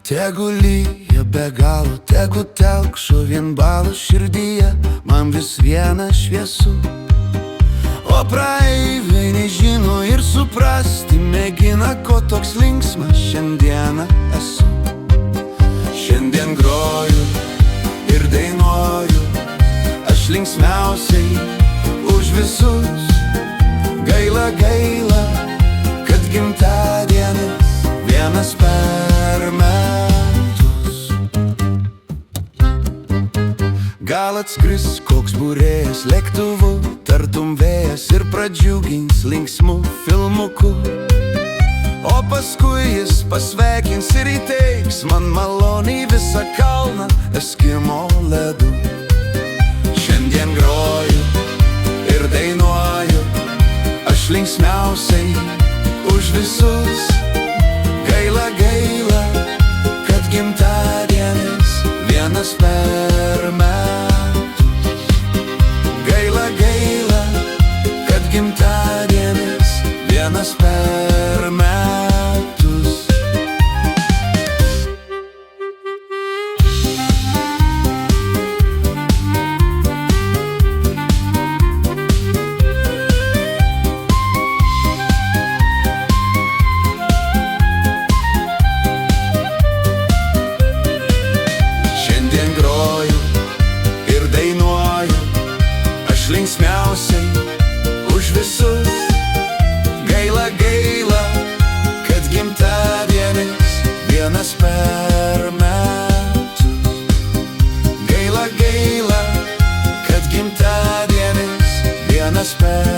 Tegu lyja be galo, tegu telkšo vien balas širdyje, man vis viena šviesu. O praeiviai nežino ir suprasti mėgina, ko toks linksmas šiandieną esu. Šiandien groju ir dainuoju, aš linksmiausiai už visus. Gaila, gaila, kad gimtadienis vienas per metus. Gal atskris koks būrėjas lėktuvu, tartum vėjas, ir pradžiugins linksmų filmuku. O paskui jis pasveikins ir įteiks man maloniai visą kalną Eskimo ledų. Šiandien groju ir dainuoju, aš linksmiausiai už visus. Gaila, gaila, kad gimtadienis vienas per metus. Gaila, gaila, kad gimtadienis vienas per metus. Linksmiausiai už visus. Gaila, gaila, kad gimtadienis vienas per metus. Gaila, gaila, kad gimtadienis vienas per